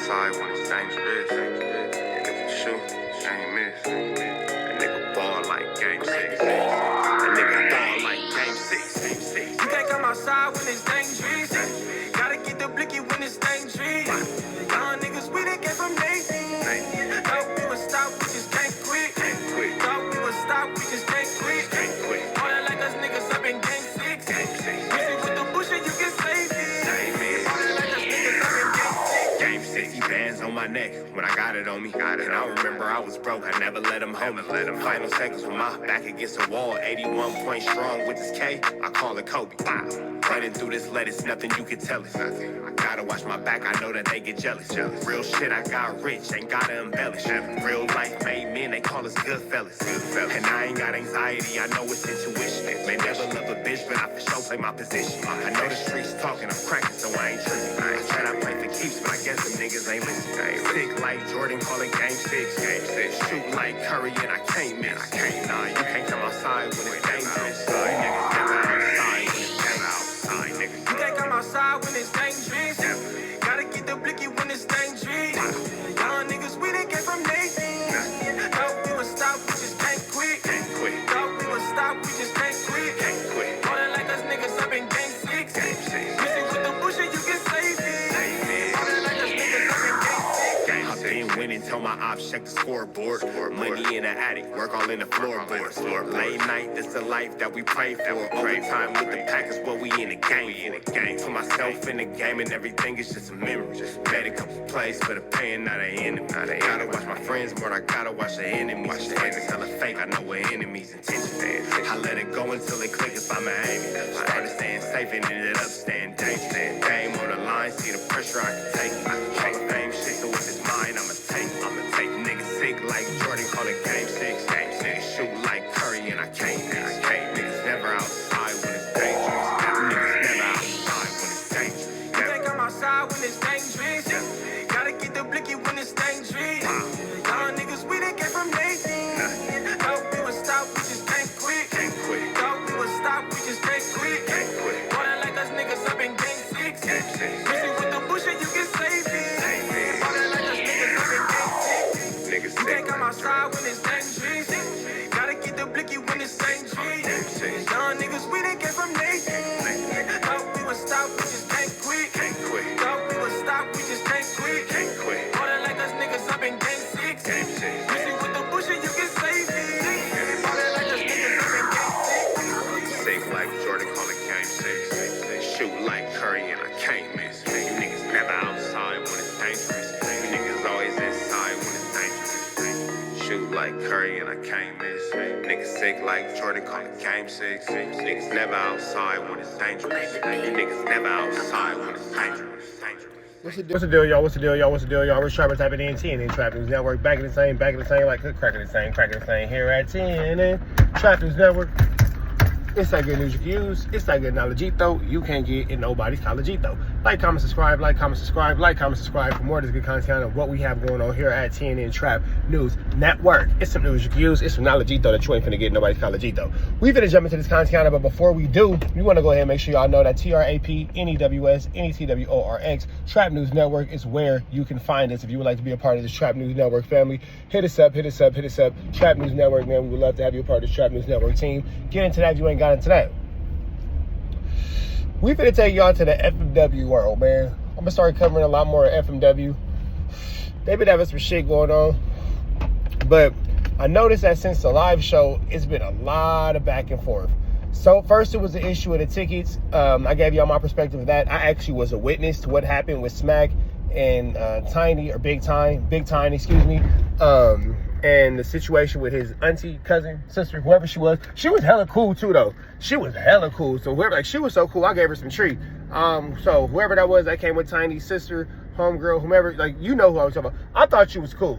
outside when it's dangerous. And if you shoot, you ain't miss. That nigga ball like game 6. That nigga ball like game 6. You can't come outside when it's dangerous. Gotta get the blicky when it's dangerous. Young niggas, we done came from Navy. Thought we would stop, we just can't quit. Thought we would stop, we just can't quit. All that like us niggas up in game 6. Busy with the bullshit, you can save me. All that like us niggas up in game 6. Game 60 bands on my neck when I got it on me. And I remember I was broke, I never let them hold me. Final seconds with my back against the wall. 81 point strong with this K, I call it Kobe. Running through this lettuce, nothing you can tell us. I gotta watch my back, I know that they get jealous. Real shit, I got rich, ain't gotta embellish. Real life made men, they call us good fellas. And I ain't got anxiety, I know it's intuition. May never love a bitch, but I for sure play my position. I know the streets talking, I'm cracking, so I ain't tripping. I said I play for keeps, but I guess them niggas ain't listening. Sick like Jordan, call it game 6. Shoot like Curry, and I can't miss. Nah, you can't come outside when it's dangerous. Niggas never outside when it's dangerous. You can't come outside when it's dangerous. Gotta get the blicky when it's dangerous. Young niggas, we done came from Navy. Thought we would stop, we just can't quit. Thought we would stop, we just can't quit. All that like us niggas up in game 6. Busy with the bullshit, you can save me. All that like us niggas up in game 6. I've been winning, tell my ops check the scoreboard. Money in the attic, work all in the floorboards. Late night, this the life that we pray for. Overtime with the pack is what we in the game. For myself in the game and everything is just a memory. Made a couple plays for the pain, not an enemy. Gotta watch my friends more, I gotta watch the enemies. The haters hella fake, I know what enemies' intentions. I let it go until it click if I'm an aiming. Started staying safe and ended up staying dangerous. Game on the line, see the pressure I can take. Hall of fame shit, so if it's mine, I'ma take niggas sick like Jordan, call it game 6. Shoot like Curry and I can't miss. Niggas never outside when it's dangerous. Niggas never outside when it's dangerous. You can't come outside when it's dangerous. Gotta get the blicky when it's dangerous. Young niggas, we done came from Navy. Thought we would stop, we just can't quit. Thought we would stop, we just can't quit. All that like us niggas up in game 6. Busy with the bullshit, you can save me. All that like us niggas up in game 6. You can't come outside when it's dangerous. Gotta get the blicky when it's dangerous. Young niggas, we done came from Navy. Thought we would stop, we just can't quit. Thought we would stop, we just can't quit. All that like us niggas up in game 6. Busy with the bullshit, you can save me. All that like us niggas up in game 6. Sick like Jordan, call it game 6. Shoot like Curry and I can't miss. You niggas never outside when it's dangerous. You niggas always inside when it's dangerous. Shoot like Curry and I can't miss. Niggas sick like Jordan, call it game 6. Niggas never outside when it's dangerous. You niggas never outside when it's dangerous. What's the deal, y'all? What's the deal, y'all? We're Sharper typing in TNN Trap News Network. Back in the same, like cracking the same here at TNN Trap News Network. It's that good news you can use. It's that good knowledgeito you can't get in nobody's collegeito. Like, comment, subscribe for more of this good content of what we have going on here at TNN Trap News Network. It's some news you can use. It's some knowledgeito that you ain't finna get in nobody's collegeito. We finna jump into this content, but before we do, we want to go ahead and make sure y'all know that TRAPNEWS Trap News Network is where you can find us. If you would like to be a part of this Trap News Network family, hit us up. Trap News Network, man. We would love to have you a part of this Trap News Network team. Get into that if you ain't got into that. We finna take y'all to the FMW world, man. I'm gonna start covering a lot more FMW. They been having some shit going on, but I noticed that since the live show, it's been a lot of back and forth. So first it was the issue of the tickets. I gave y'all my perspective of that. I actually was a witness to what happened with Smack and Big Tiny, excuse me. And the situation with his auntie, cousin, sister, whoever she was hella cool too, though. She was hella cool. So whoever, she was so cool, I gave her some treat. So whoever that was that came with Tiny's sister, homegirl, whomever, you know who I was talking about. I thought she was cool.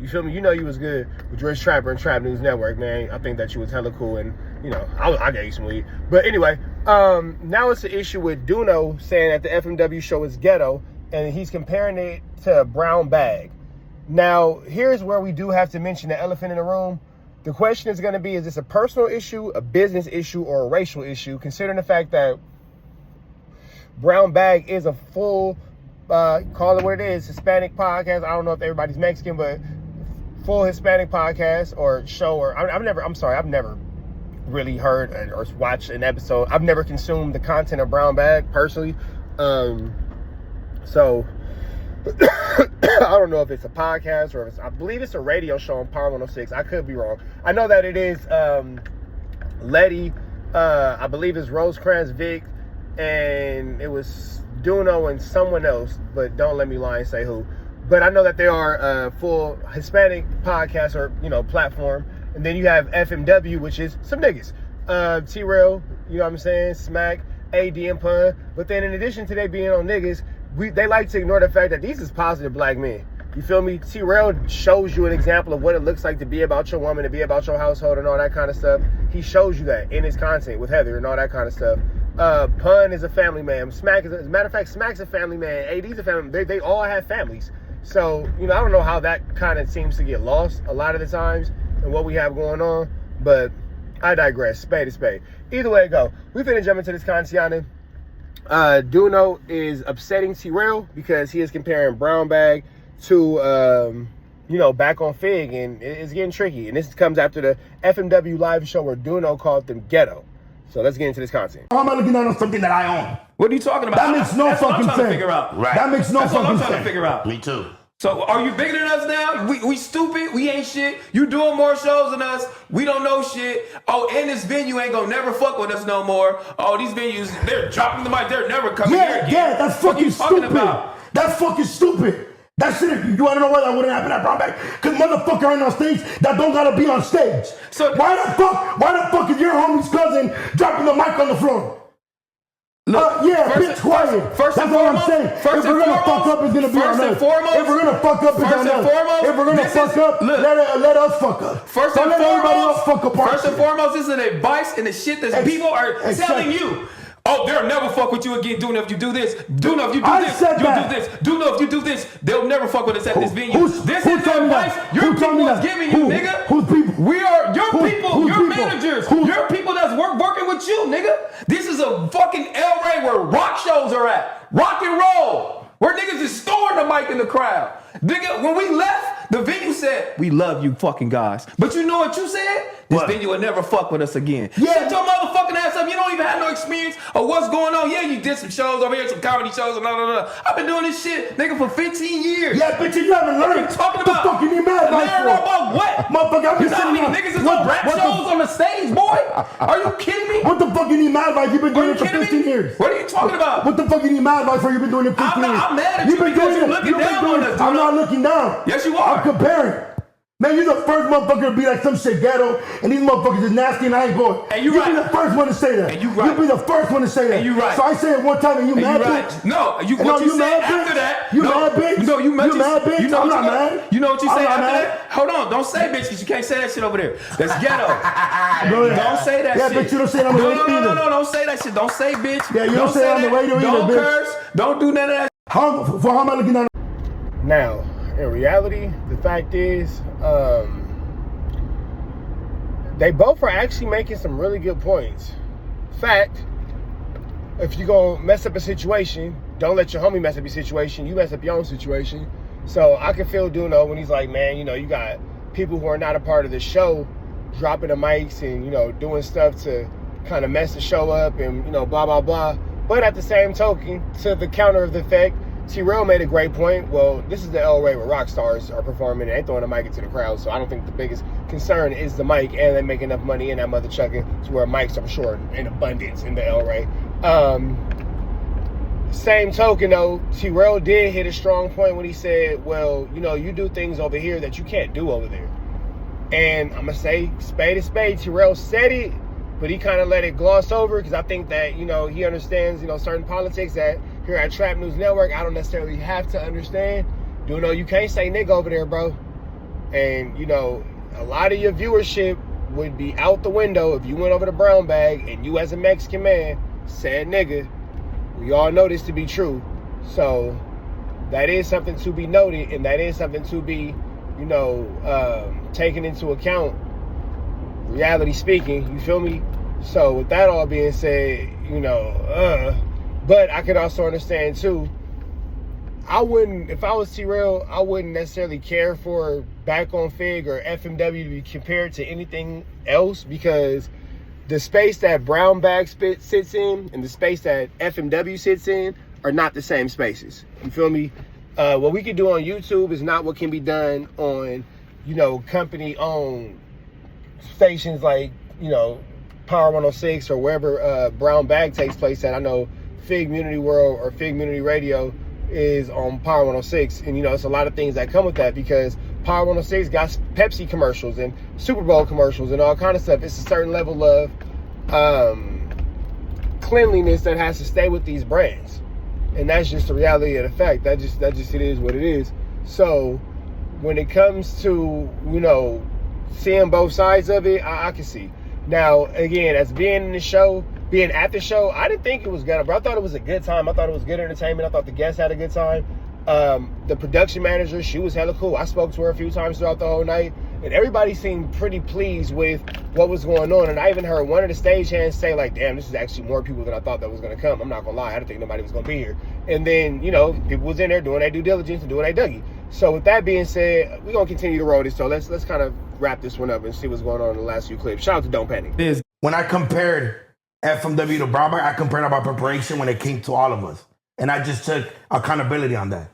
You feel me? You know you was good with Rich Trapper and Trap News Network, man. I think that you was hella cool, and I gave you some weed. But anyway, now it's the issue with Duno saying that the FMW show is ghetto, and he's comparing it to Brown Bag. Now, here's where we do have to mention the elephant in the room. The question is going to be, is this a personal issue, a business issue, or a racial issue, considering the fact that Brown Bag is a full call it what it is, Hispanic podcast. I don't know if everybody's Mexican, but full Hispanic podcast or show. Or I've never really heard or watched an episode. I've never consumed the content of Brown Bag personally. So I don't know if it's a podcast or if I believe it's a radio show on Power 106. I could be wrong. I know that it is Letty, I believe it's Rosecrans Vic, and it was Duno and someone else, but don't let me lie and say who. But I know that they are a full Hispanic podcast or, platform. And then you have FMW, which is some niggas. T-Rail, you know what I'm saying? Smack, AD and Pun. But then in addition to they being on niggas, they like to ignore the fact that these is positive black men. You feel me? T-Rail shows you an example of what it looks like to be about your woman, to be about your household and all that kind of stuff. He shows you that in his content with Heather and all that kind of stuff. Pun is a family man. Smack is, as a matter of fact, Smack's a family man. AD's a family man. They all have families. So, I don't know how that kind of seems to get lost a lot of the times and what we have going on, but I digress. Spade to spade. Either way it go, we finna jump into this content. Duno is upsetting T-Rail because he is comparing Brown Bag to, back on Fig, and it's getting tricky. And this comes after the FMW live show where Duno called them ghetto. So let's get into this content. How am I looking down on something that I own? What are you talking about? That makes no That's what fucking I'm trying sense. to figure out. Right. That makes no That's fucking what I'm sense. trying to figure out. Me too. So are you bigger than us now? We stupid. We ain't shit. You doing more shows than us. We don't know shit. Oh, and this venue ain't gonna never fuck with us no more. Oh, these venues, they're dropping the mic. They're never coming here again. Yeah, that's fucking stupid. That's fucking stupid. That shit, you wanna know why that wouldn't happen at Brown Bag? Cause motherfucker ain't on stage that don't gotta be on stage. So why the fuck is your homie's cousin dropping the mic on the floor? Look, bitch, quiet. That's what I'm saying. If we're gonna fuck up, it's gonna be on us. If we're gonna fuck up, it's on us. If we're gonna fuck up, let us fuck up. Don't let everybody else fuck up. First and foremost, this is an advice and the shit that people are telling you. Oh, they'll never fuck with you again. Duno, if you do this. Duno, if you do this, you'll do this. Duno, if you do this, they'll never fuck with us at this venue. This is the advice your people is giving you, nigga. Who's people? We are your people, your managers, your people that's working with you, nigga. This is a fucking El Rey where rock shows are at. Rock and roll. Where niggas is storing the mic in the crowd. Nigga, when we left, the venue said, we love you fucking guys. But you know what you said? This venue will never fuck with us again. Yeah. Shut your motherfucking ass up. You don't even have no experience of what's going on. Yeah, you did some shows over here, some comedy shows, and blah, blah, blah. I've been doing this shit, nigga, for 15 years. Yeah, bitch, you haven't learned. What are you talking about? The fucking you mad learn about what? Motherfucker, I've been You know how many niggas is on rap shows on the stage, boy? Are you kidding me? What the fuck you need mad about? You've been doing it for 15 years. What are you talking about? What the fuck you need mad about for you've been doing it for 15 years? I'm mad at you because you're looking down on us. I'm not looking down. Yes, you are. I'm comparing. Man, you're the first motherfucker to be like some shit ghetto, and these motherfuckers is nasty, and I ain't going. And you be the first one to say that. And you right. You be the first one to say that. And you right. So I say it one time, and you mad, bitch? No, you said mad, after that. You mad, bitch? No, you mad, bitch? You know I'm not mad. You know what you say after mad. that? Hold on, don't say bitch, because you can't say that shit over there. That's ghetto. Don't say that shit. Yeah, bitch, you don't say it on the radio either. No, don't say that shit. Don't say bitch. Yeah, you don't say it on the radio either, Don't bitch. curse. Don't do none of that. How am I looking down? Now, in reality, the fact is, they both are actually making some really good points. Fact, if you gonna mess up a situation, don't let your homie mess up your situation. You mess up your own situation. So I can feel Duno when he's like, man, you got people who are not a part of the show dropping the mics and, doing stuff to kind of mess the show up and, blah, blah, blah. But at the same token, to the counter of the fact, T-Rail made a great point. Well, this is the El Rey where rock stars are performing and they throwing the mic into the crowd. So I don't think the biggest concern is the mic, and they make enough money in that mother chucking to where mics, I'm sure, in abundance in the El Rey. Same token though, T-Rail did hit a strong point when he said, well, you do things over here that you can't do over there. And I'm gonna say spade is spade. T-Rail said it, but he kind of let it gloss over because I think that, he understands, certain politics that here at Trap News Network, I don't necessarily have to understand. You can't say nigga over there, bro. And, a lot of your viewership would be out the window if you went over to Brown Bag and you as a Mexican man said nigga. We all know this to be true. So that is something to be noted, and that is something to be, taken into account, reality speaking, you feel me? So with that all being said, but I could also understand too, I wouldn't, if I was T-Rail, I wouldn't necessarily care for Back on Fig or FMW to be compared to anything else, because the space that Brown Bag sits in and the space that FMW sits in are not the same spaces. You feel me? What we can do on YouTube is not what can be done on, you know, company-owned stations like, you know, Power 106 or wherever Brown Bag takes place at. I know Fig Community World or Fig Community Radio is on Power 106, and you know, it's a lot of things that come with that, because Power 106 got Pepsi commercials and Super Bowl commercials and all kind of stuff. It's a certain level of cleanliness that has to stay with these brands, and that's just the reality of the fact. That just it is what it is. So when it comes to, you know, seeing both sides of it, I can see. Now again, as being in the show, being at the show, I didn't think it was ghetto, but I thought it was a good time. I thought it was good entertainment. I thought the guests had a good time. The production manager, she was hella cool. I spoke to her a few times throughout the whole night, and everybody seemed pretty pleased with what was going on. And I even heard one of the stagehands say, like, damn, this is actually more people than I thought that was going to come. I'm not going to lie. I didn't think nobody was going to be here. And then, you know, people was in there doing their due diligence and doing their Dougie. So with that being said, we're going to continue to roll this. So let's kind of wrap this one up and see what's going on in the last few clips. Shout out to Don't Panic. When I compared FMW to Brown Bag, I compared about preparation when it came to all of us. And I just took accountability on that.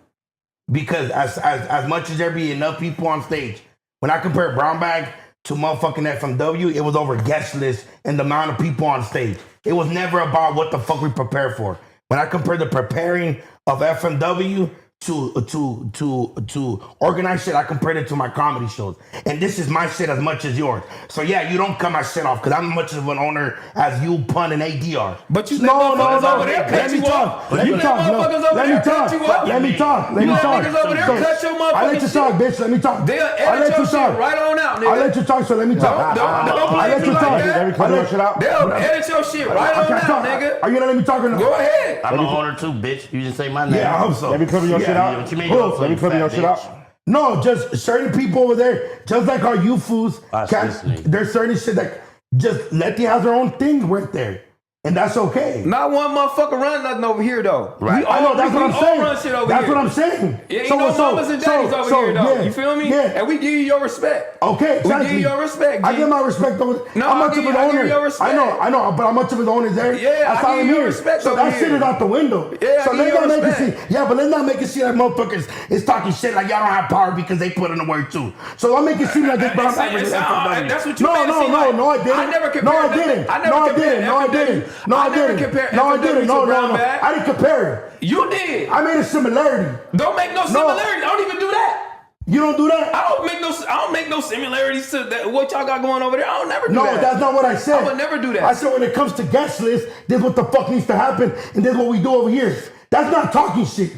Because as much as there be enough people on stage, when I compared Brown Bag to motherfucking FMW, it was over guest list and the amount of people on stage. It was never about what the fuck we prepared for. When I compared the preparing of FMW to organize shit, I compared it to my comedy shows. And this is my shit as much as yours. So yeah, you don't cut my shit off, because I'm much of an owner as you, Pun, and ADR. But you let motherfuckers over there cut you off. Let me talk. Let me talk. Let me talk. You let niggas over there cut your motherfucking shit. I let you talk, bitch. Let me talk. They'll edit your shit right on out, nigga. I let you talk, so let me talk. Don't play me like that. They'll edit your shit right on out, nigga. Are you gonna let me talk or not? Go ahead. I'm an owner too, bitch. You just say my name. Yeah, I hope so. Let me cover your shit out. What you mean? Let me cover your shit out. No, just certain people over there, just like our you fools, there's certain shit that just let them have their own thing right there. And that's okay. Not one motherfucker run nothing over here, though. Right. I know, that's what I'm saying. Run shit over that's here. what I'm saying. Yeah, ain't no mamas and daddies over here, though. Yeah, you feel me? Yeah. And we give you your respect. Okay, exactly. We give you your respect, G. I give my respect over. No, how much I of an give owner? you your respect. I know, but how much of an owner is there? Yeah, I give you your respect So over that here. shit is out the window. Yeah, so I give let's you not your make it respect. seem. Yeah, but let's not make it seem like motherfuckers is talking shit like y'all don't have power because they put in the work too. So I'll make it seem like this Brown Bag versus FMW. That's what you made it seem like. No, I didn't. I never compared. No, I didn't. No, I didn't compare it. You did. I made a similarity. Don't make no similarities. I don't even do that. You don't do that? I don't make no similarities to that, what y'all got going over there. I don't never do that. No, that's not what I said. I would never do that. I said when it comes to guest list, this is what the fuck needs to happen, and this is what we do over here. That's not talking shit.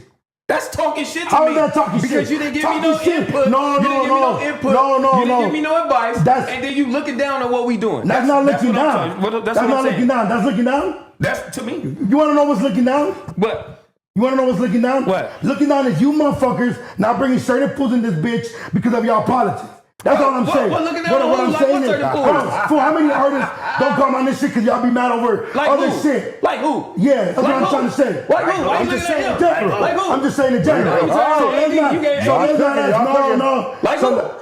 That's talking shit to How me. is that talking because shit? you didn't give Talking me no shit. input. No, you didn't give me no input. You didn't give me no advice. And then you looking down on what we doing. That's not looking down. That's not looking down. That's looking down? That's to me. You want to know what's looking down? What? You want to know what's looking down? What? Looking down is you motherfuckers not bringing certain fools in this bitch because of y'all politics. That's all I'm saying. What looking down on who? Like what certain fools? Fool, how many artists don't come on this shit because y'all be mad over like other who? shit? Like who? Yeah, that's what I'm trying to say. Like who? I'm just saying in general. Like who? I'm just saying in general.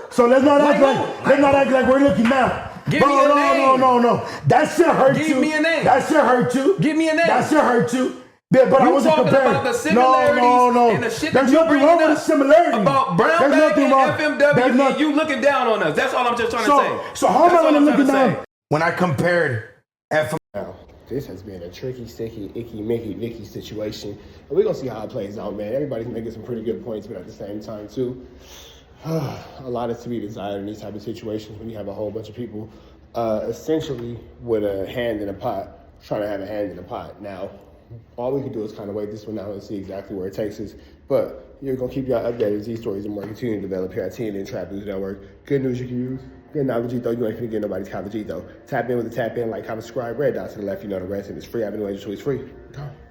So let's not act like we're looking now. Give me a name. No. That shit hurt you. Give me a name. That shit hurt you. Give me a name. That shit hurt you. But I wasn't comparing. About the similarities and the shit There's that you nothing bringing wrong with up the similarity. about Brown Bag and FMW, and you looking down on us. That's all I'm just trying to say. So how am I when I'm looking down? When I compared FMW. Now, this has been a tricky, sticky, icky, Mickey, Vicky situation. And we're going to see how it plays out, man. Everybody's making some pretty good points, but at the same time, too, a lot is to be desired in these type of situations when you have a whole bunch of people essentially with a hand in a pot, trying to have a hand in a pot. Now, all we can do is kind of wait this one out and see exactly where it takes us. But you're going to keep y'all updated as these stories and more continue to develop here at TNN Trap News Network. Good news you can use. Good knowledge, though. You ain't finna get nobody's college, though. Tap in with the tap in, like, comment, subscribe, red dots to the left. You know the rest. And it's free. Avenue Angel, so it's free. Go.